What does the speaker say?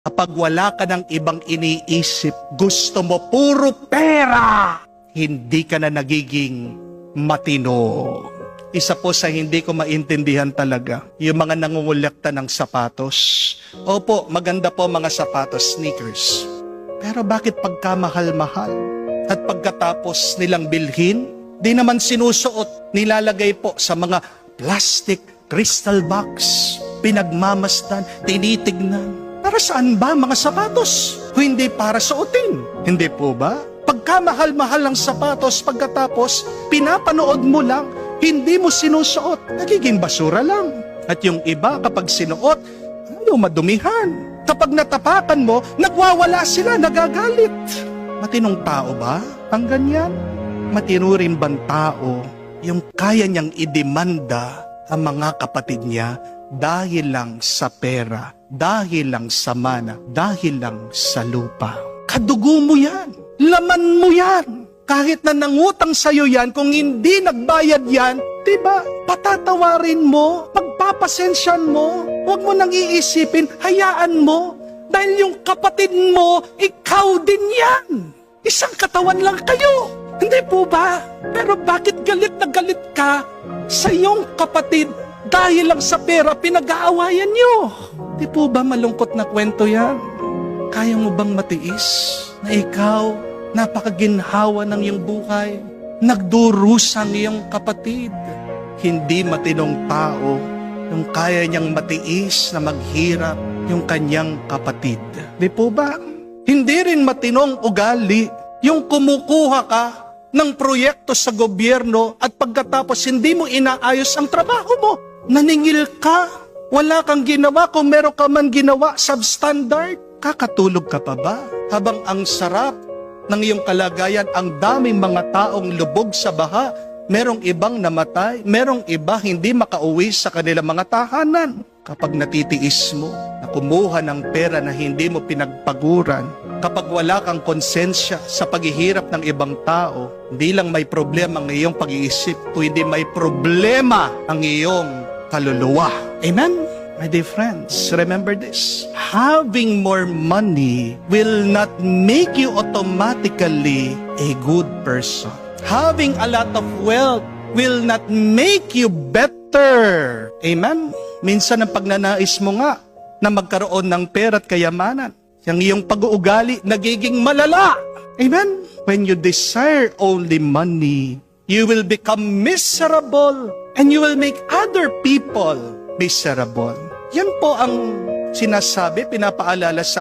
Kapag wala ka ng ibang iniisip, gusto mo puro pera, hindi ka na nagiging matino. Isa po sa hindi ko maintindihan talaga, yung mga nangungulekta ng sapatos. Opo, maganda po mga sapatos, sneakers. Pero bakit pagkamahal-mahal? At pagkatapos nilang bilhin, di naman sinusuot, nilalagay po sa mga plastic crystal box, pinagmamasdan, tinitignan. Para saan ba mga sapatos? Hindi para suotin. Hindi po ba? Pagkamahal-mahal ang sapatos, pagkatapos pinapanood mo lang, hindi mo sinusuot, nagiging basura lang. At yung iba kapag sinuot, madumihan. Kapag natapakan mo, nagwawala sila, nagagalit. Matinong tao ba ang ganyan? Matino rin bang tao yung kaya niyang idemanda ang mga kapatid niya dahil lang sa pera, dahil lang sa mana, dahil lang sa lupa? Kadugo mo yan, laman mo yan. Kahit na nangutang sa'yo yan, kung hindi nagbayad yan, diba, patatawarin mo, pagpapasensyan mo, huwag mo nang iisipin, hayaan mo, dahil yung kapatid mo, ikaw din yan. Isang katawan lang kayo. Hindi po ba? Pero bakit galit na galit ka sa iyong kapatid dahil lang sa pera pinag-aawayan nyo? Di po ba malungkot na kwento yan? Kaya mo bang matiis na ikaw, napakaginhawa ng iyong buhay, nagdurusang iyong kapatid? Hindi matinong tao yung kaya niyang matiis na maghirap yung kanyang kapatid. Di po ba? Hindi rin matinong ugali yung kumukuha ka ng proyekto sa gobyerno at pagkatapos hindi mo inaayos ang trabaho mo. Naningil ka, wala kang ginawa, kung meron ka man ginawa, substandard. Kakatulog ka pa ba? Habang ang sarap ng iyong kalagayan, ang daming mga taong lubog sa baha, merong ibang namatay, merong iba hindi makauwi sa kanilang mga tahanan. Kapag natitiis mo na kumuha ng pera na hindi mo pinagpaguran, kapag wala kang konsensya sa paghihirap ng ibang tao, hindi lang may problema ang iyong pag-iisip, kundi may problema ang iyong kaluluwa. Amen? My dear friends, remember this. Having more money will not make you automatically a good person. Having a lot of wealth will not make you better. Amen? Minsan ang pagnanais mo nga na magkaroon ng pera at kayamanan, yung iyong pag-uugali nagiging malala. Amen? When you desire only money, you will become miserable and you will make other people miserable. Yan po ang sinasabi, pinapaalala sa